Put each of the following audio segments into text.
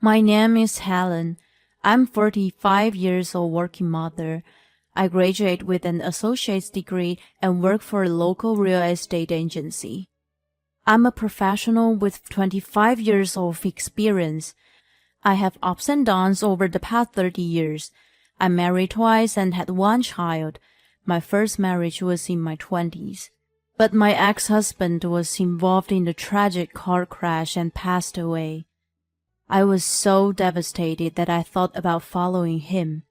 My name is Helen. I'm 45 years old working mother. I graduate with an associate's degree and work for a local real estate agency. I'm a professional with 25 years of experience. I have ups and downs over the past 30 years. I married twice and had one child. My first marriage was in my 20s. But my ex-husband was involved in a tragic car crash and passed away. I was so devastated that I thought about following him.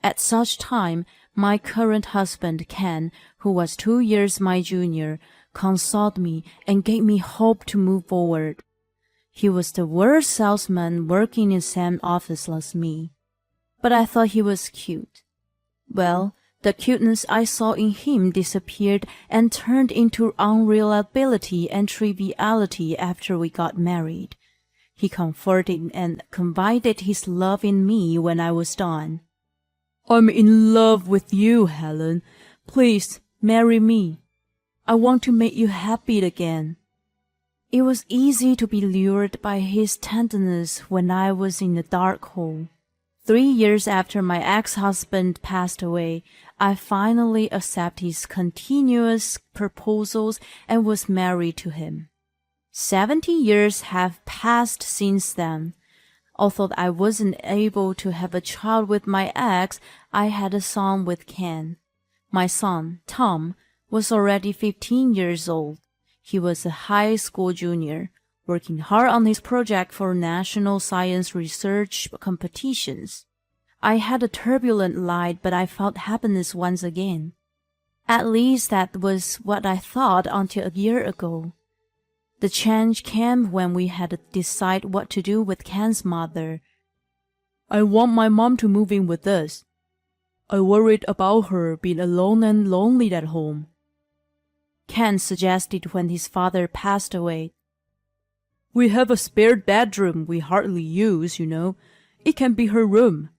At such time, my current husband, Ken, who was 2 years my junior, consoled me and gave me hope to move forward. He was the worst salesman working in the same office as me. But I thought he was cute. Well, the cuteness I saw in him disappeared and turned into unreliability and triviality after we got married. He comforted and confided his love in me when I was done. "I'm in love with you, Helen. Please marry me. I want to make you happy again." It was easy to be lured by his tenderness when I was in a dark hole. 3 years after my ex-husband passed away, I finally accepted his continuous proposals and was married to him. 70 years have passed since then. Although I wasn't able to have a child with my ex, I had a son with Ken. My son, Tom, was already 15 years old. He was a high school junior, working hard on his project for national science research competitions. I had a turbulent life, but I felt happiness once again. At least that was what I thought until a year ago. The change came when we had to decide what to do with Ken's mother. "I want my mom to move in with us. I worried about her being alone and lonely at home," Ken suggested when his father passed away. "We have a spare bedroom we hardly use, you know. It can be her room."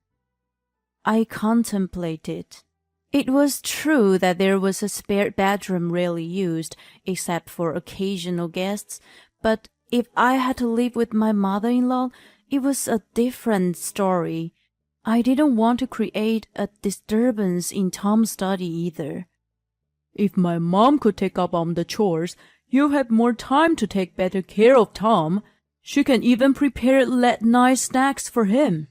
I contemplated. It was true that there was a spare bedroom rarely used, except for occasional guests, but if I had to live with my mother-in-law, it was a different story. I didn't want to create a disturbance in Tom's study either. "If my mom could take up on the chores, you'll have more time to take better care of Tom. She can even prepare late-night snacks for him,"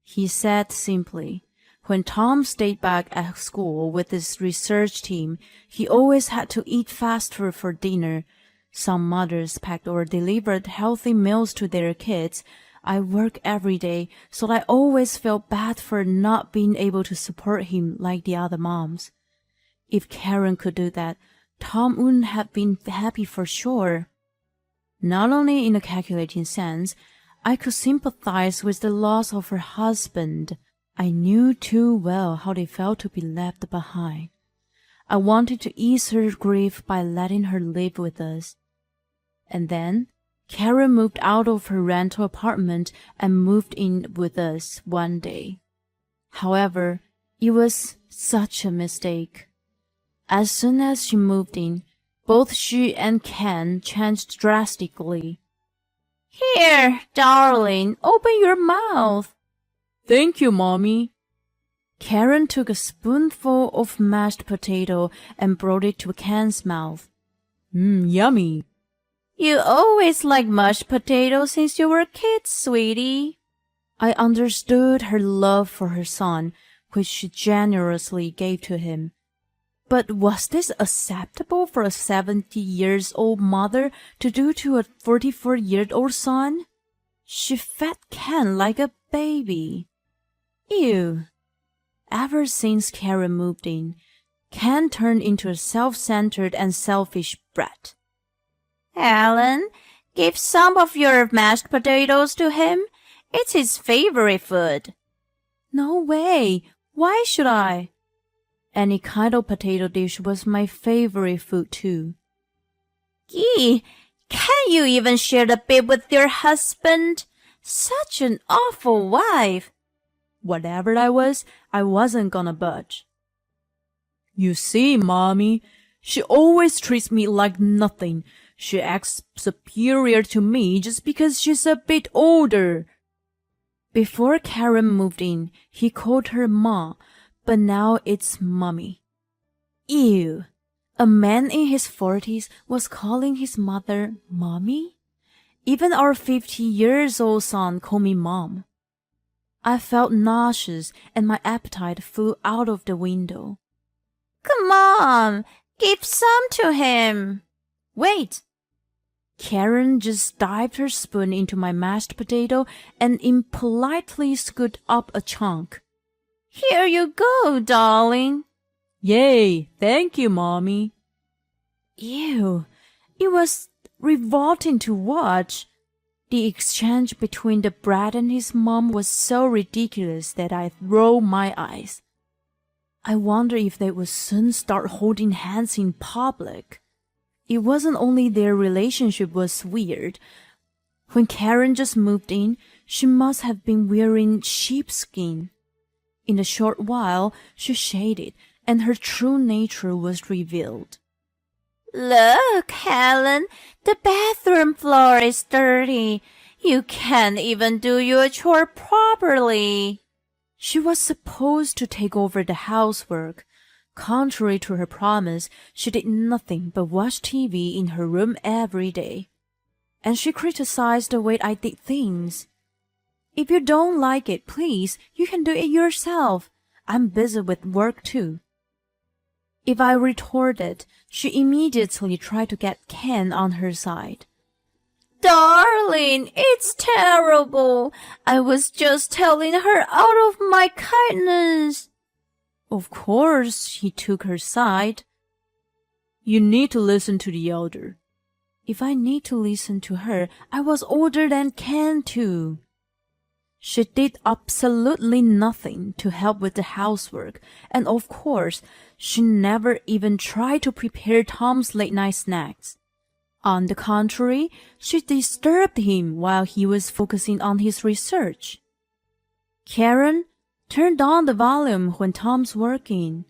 he said simply. When Tom stayed back at school with his research team, he always had to eat fast food for dinner. Some mothers packed or delivered healthy meals to their kids. I work every day, so I always felt bad for not being able to support him like the other moms. If Karen could do that, Tom wouldn't have been happy for sure. Not only in a calculating sense, I could sympathize with the loss of her husband. I knew too well how they felt to be left behind. I wanted to ease her grief by letting her live with us. And then, Karen moved out of her rental apartment and moved in with us one day. However, it was such a mistake. As soon as she moved in, both she and Ken changed drastically. "Here, darling, open your mouth." "Thank you, Mommy." Karen took a spoonful of mashed potato and brought it to Ken's mouth. Yummy." "You always liked mashed potatoes since you were a kid, sweetie." I understood her love for her son, which she generously gave to him. But was this acceptable for a 70-year-old mother to do to a 44-year-old son? She fed Ken like a baby. Ew. Ever since Karen moved in, Ken turned into a self-centered and selfish brat. "Helen, give some of your mashed potatoes to him. It's his favorite food." "No way. Why should I?" Any kind of potato dish was my favorite food too. "Gee, can you even share the bit with your husband? Such an awful wife." Whatever I wasn't gonna budge. "You see, Mommy, she always treats me like nothing. She acts superior to me just because she's a bit older." Before Karen moved in, he called her Ma, but now it's Mommy. Ew. A man in his 40s was calling his mother Mommy? Even our 50-year-old son called me Mom. I felt nauseous and my appetite flew out of the window. Come on, give some to him. Wait. Karen just dived her spoon into my mashed potato and impolitely scooped up a chunk. Here you go, darling. Yay, thank you, Mommy. Ew, it was revolting to watch. The exchange between the brat and his mom was so ridiculous that I rolled my eyes. I wonder if they would soon start holding hands in public. It wasn't only their relationship was weird. When Karen just moved in, she must have been wearing sheepskin. In a short while, she shaded, and her true nature was revealed. Look, Helen, the bathroom floor is dirty. You can't even do your chore properly. She was supposed to take over the housework. Contrary to her promise, she did nothing but watch TV in her room every day. And she criticized the way I did things. If you don't like it, please, you can do it yourself. I'm busy with work too. If I retorted, she immediately tried to get Ken on her side. Darling, it's terrible. I was just telling her out of my kindness. Of course, he took her side. You need to listen to the elder. If I need to listen to her, I was older than Ken too. She did absolutely nothing to help with the housework, and of course, she never even tried to prepare Tom's late-night snacks. On the contrary, she disturbed him while he was focusing on his research. Karen, turn down the volume when Tom's working.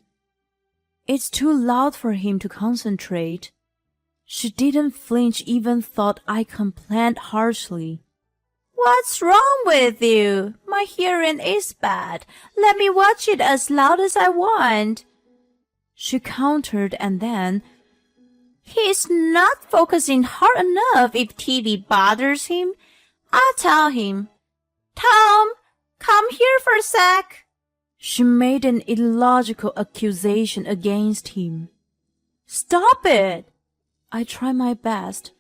It's too loud for him to concentrate. She didn't flinch even though I complained harshly. What's wrong with you? My hearing is bad. Let me watch it as loud as I want. She countered and then, he's not focusing hard enough if TV bothers him. I'll tell him. Tom, come here for a sec. She made an illogical accusation against him. Stop it! I tried my best,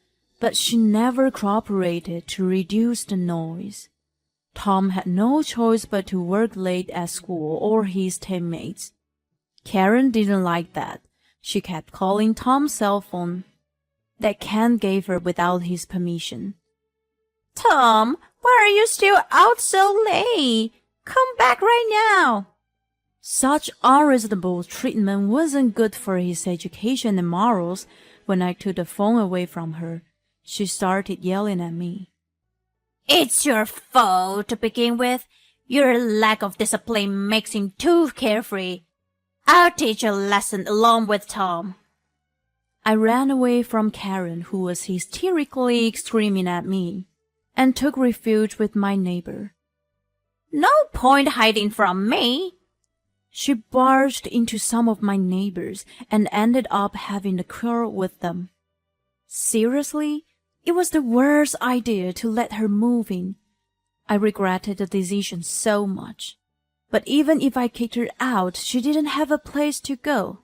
but she never cooperated to reduce the noise. Tom had no choice but to work late at school or his teammates. Karen didn't like that. She kept calling Tom's cell phone that Ken gave her without his permission. Tom, why are you still out so late? Come back right now. Such unreasonable treatment wasn't good for his education and morals. When I took the phone away from her, she started yelling at me. It's your fault to begin with. Your lack of discipline makes him too carefree. I'll teach you a lesson along with Tom. I ran away from Karen, who was hysterically screaming at me, and took refuge with my neighbor. No point hiding from me. She barged into some of my neighbors and ended up having a quarrel with them. Seriously? It was the worst idea to let her move in. I regretted the decision so much. But even if I kicked her out, she didn't have a place to go.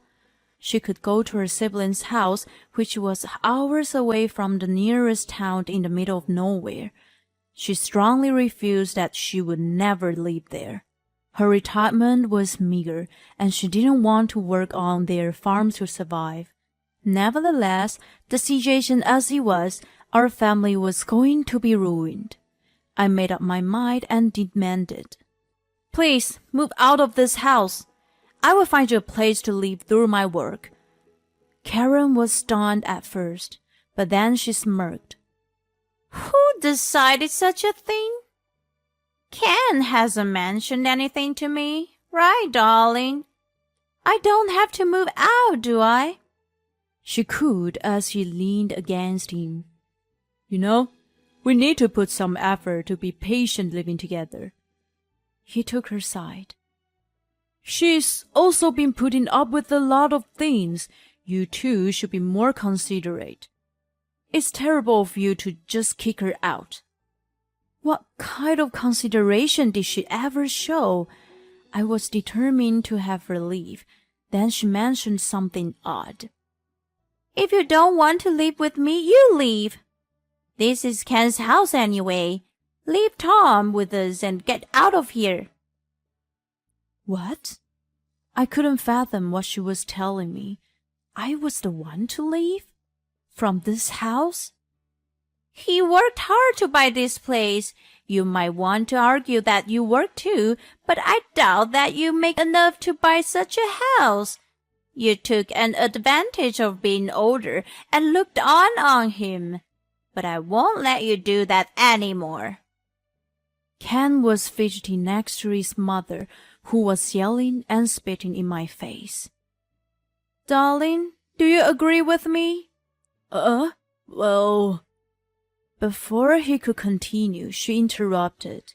She could go to her sibling's house, which was hours away from the nearest town in the middle of nowhere. She strongly refused that she would never live there. Her retirement was meager, and she didn't want to work on their farm to survive. Nevertheless, the situation as it was, our family was going to be ruined. I made up my mind and demanded, Please, move out of this house. I will find you a place to live through my work. Karen was stunned at first, but then she smirked. Who decided such a thing? Ken hasn't mentioned anything to me, right, darling? I don't have to move out, do I? She cooed as she leaned against him. You know, we need to put some effort to be patient living together. He took her side. She's also been putting up with a lot of things. You two should be more considerate. It's terrible of you to just kick her out. What kind of consideration did she ever show? I was determined to have her leave. Then she mentioned something odd. If you don't want to live with me, you leave. This is Ken's house anyway. Leave Tom with us and get out of here. What? I couldn't fathom what she was telling me. I was the one to leave? From this house? He worked hard to buy this place. You might want to argue that you work too, but I doubt that you make enough to buy such a house. You took an advantage of being older and looked on him. But I won't let you do that anymore. Ken was fidgeting next to his mother, who was yelling and spitting in my face. Darling, do you agree with me? Well... Before he could continue, she interrupted.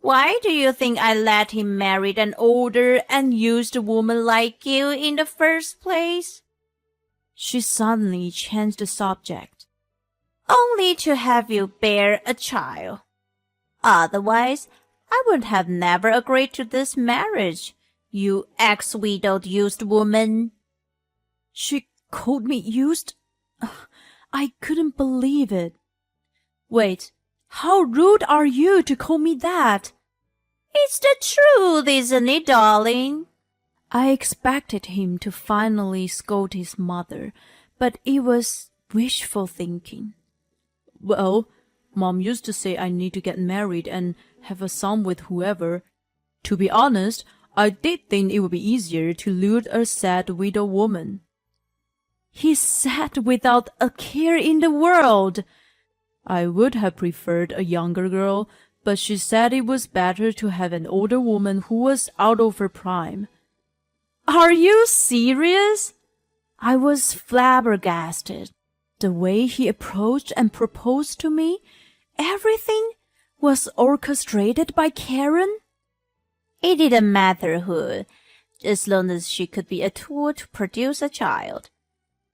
Why do you think I let him marry an older and used woman like you in the first place? She suddenly changed the subject. Only to have you bear a child. Otherwise, I would have never agreed to this marriage, you ex-widowed used woman. She called me used? I couldn't believe it. Wait, how rude are you to call me that? It's the truth, isn't it, darling? I expected him to finally scold his mother, but it was wishful thinking. Well, Mom used to say I need to get married and have a son with whoever. To be honest, I did think it would be easier to lure a sad widow woman. He said without a care in the world. I would have preferred a younger girl, but she said it was better to have an older woman who was out of her prime. Are you serious? I was flabbergasted. The way he approached and proposed to me, everything was orchestrated by Karen? It didn't matter who, as long as she could be a tool to produce a child.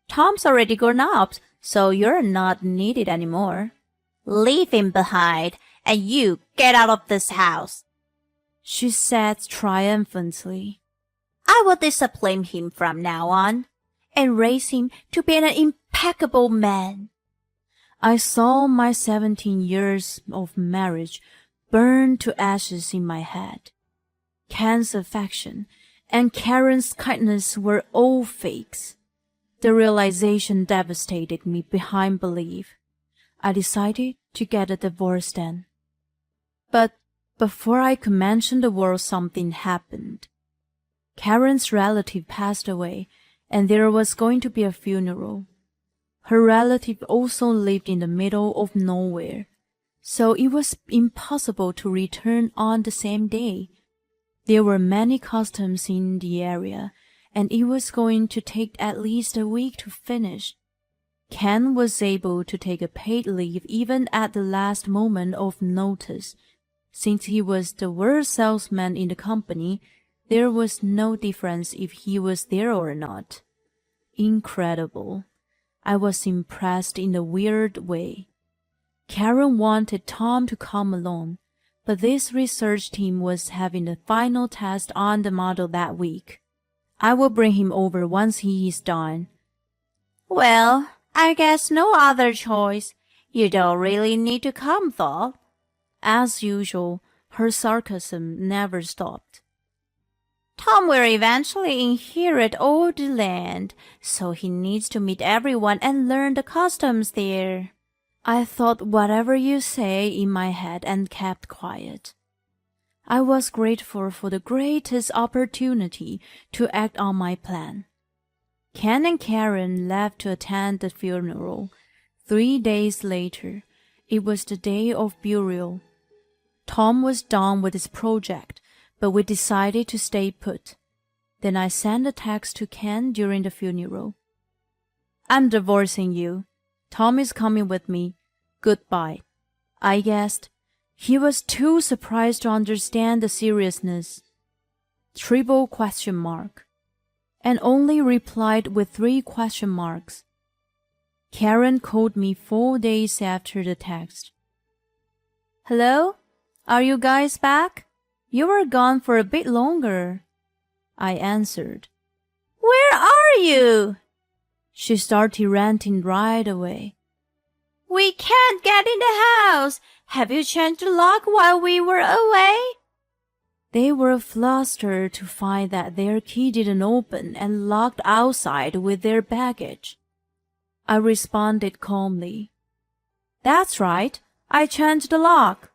Tom's already grown up, so you're not needed anymore. Leave him behind, and you get out of this house, she said triumphantly. I will discipline him from now on, and raise him to be an impeccable man. I saw my 17 years of marriage burn to ashes in my head. Ken's affection and Karen's kindness were all fakes. The realization devastated me beyond belief. I decided to get a divorce then. But before I could mention the word, something happened. Karen's relative passed away, and there was going to be a funeral. Her relative also lived in the middle of nowhere, so it was impossible to return on the same day. There were many customs in the area, and it was going to take at least a week to finish. Ken was able to take a paid leave even at the last moment of notice. Since he was the worst salesman in the company, there was no difference if he was there or not. Incredible. I was impressed in a weird way. Karen wanted Tom to come along, but this research team was having the final test on the model that week. I will bring him over once he is done. Well, I guess no other choice. You don't really need to come, though. As usual, her sarcasm never stopped. Tom will eventually inherit all the land, so he needs to meet everyone and learn the customs there. I thought whatever you say in my head and kept quiet. I was grateful for the greatest opportunity to act on my plan. Ken and Karen left to attend the funeral. 3 days later, it was the day of burial. Tom was done with his project, but we decided to stay put. Then I sent a text to Ken during the funeral. I'm divorcing you. Tom is coming with me. Goodbye. I guessed He was too surprised to understand the seriousness. Triple question mark. And only replied with 3 question marks. Karen called me 4 days after the text. Hello? Are you guys back? You were gone for a bit longer. I answered. Where are you? She started ranting right away. We can't get in the house. Have you changed the lock while we were away? They were flustered to find that their key didn't open and locked outside with their baggage. I responded calmly. That's right. I changed the lock.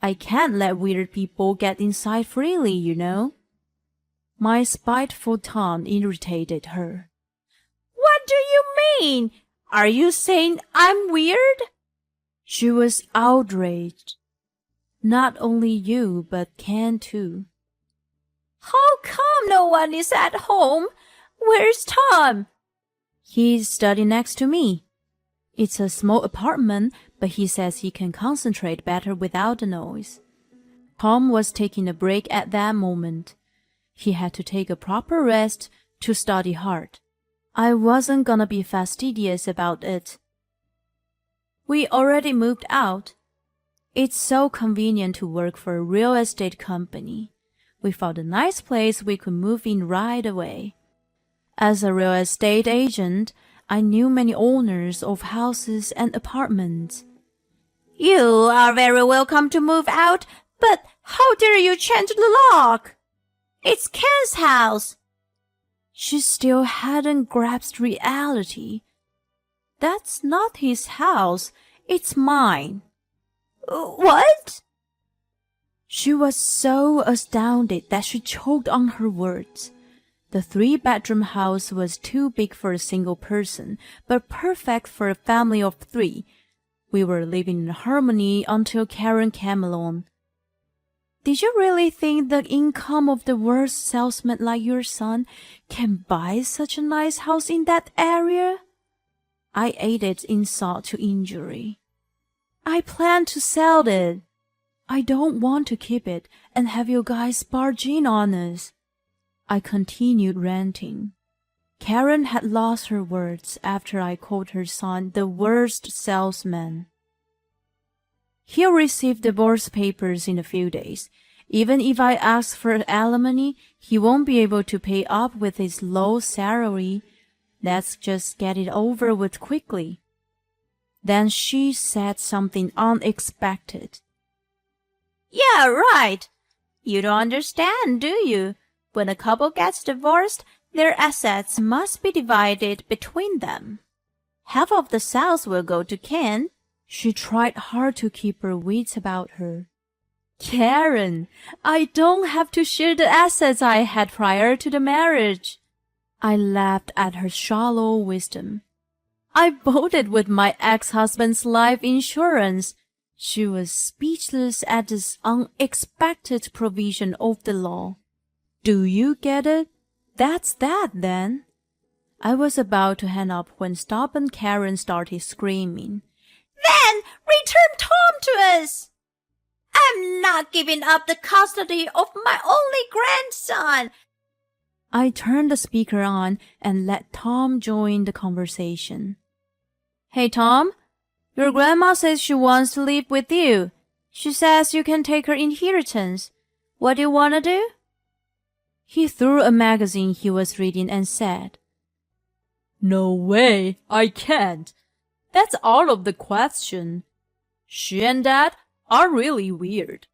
I can't let weird people get inside freely, you know. My spiteful tone irritated her. What do you mean? Are you saying I'm weird? She was outraged. Not only you, but Ken too. How come no one is at home? Where's Tom? He's studying next to me. It's a small apartment, but he says he can concentrate better without the noise. Tom was taking a break at that moment. He had to take a proper rest to study hard. I wasn't gonna be fastidious about it. We already moved out. It's so convenient to work for a real estate company. We found a nice place we could move in right away. As a real estate agent, I knew many owners of houses and apartments. You are very welcome to move out, but how dare you change the lock? It's Ken's house. She still hadn't grasped reality. That's not his house. It's mine. What? She was so astounded that she choked on her words. The 3-bedroom house was too big for a single person, but perfect for a family of 3. We were living in harmony until Karen came along. Did you really think the income of the worst salesman like your son can buy such a nice house in that area? I added insult to injury. I plan to sell it. I don't want to keep it and have you guys barge in on us. I continued ranting. Karen had lost her words after I called her son the worst salesman. He'll receive divorce papers in a few days. Even if I ask for alimony, he won't be able to pay up with his low salary. Let's just get it over with quickly. Then she said something unexpected. Yeah, right. You don't understand, do you? When a couple gets divorced, their assets must be divided between them. Half of the sales will go to Ken. She tried hard to keep her wits about her. Karen, I don't have to share the assets I had prior to the marriage. I laughed at her shallow wisdom. I voted with my ex-husband's life insurance. She was speechless at this unexpected provision of the law. Do you get it? That's that, then. I was about to hang up when stubborn Karen started screaming. Then return Tom to us! I'm not giving up the custody of my only grandson. I turned the speaker on and let Tom join the conversation. Hey, Tom, your grandma says she wants to live with you. She says you can take her inheritance. What do you want to do? He threw a magazine he was reading and said, No way, I can't. That's out of the question. She and Dad are really weird.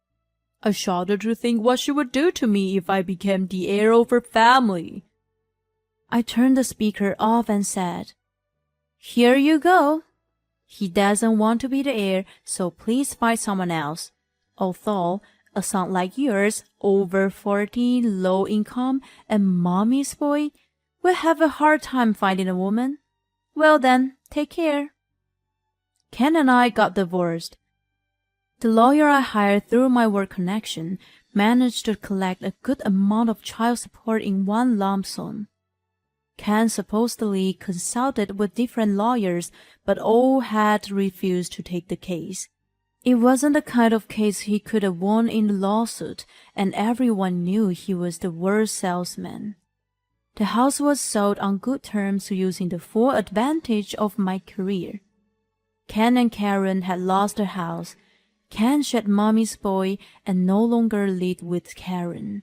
I shudder to think what she would do to me if I became the heir of her family. I turned the speaker off and said, Here you go. He doesn't want to be the heir, so please find someone else. Although a son like yours, over 40, low income, and mommy's boy, will have a hard time finding a woman. Well then, take care. Ken and I got divorced. The lawyer I hired through my work connection managed to collect a good amount of child support in one lump sum. Ken supposedly consulted with different lawyers, but all had refused to take the case. It wasn't the kind of case he could have won in the lawsuit, and everyone knew he was the worst salesman. The house was sold on good terms using the full advantage of my career. Ken and Karen had lost their house. Ken shed Mommy's boy and no longer lived with Karen.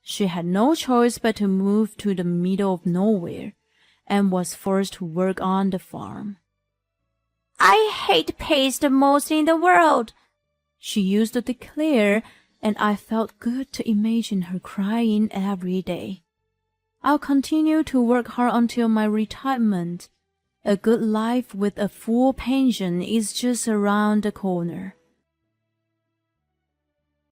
She had no choice but to move to the middle of nowhere and was forced to work on the farm. I hate Paige the most in the world, she used to declare, and I felt good to imagine her crying every day. I'll continue to work hard until my retirement. A good life with a full pension is just around the corner.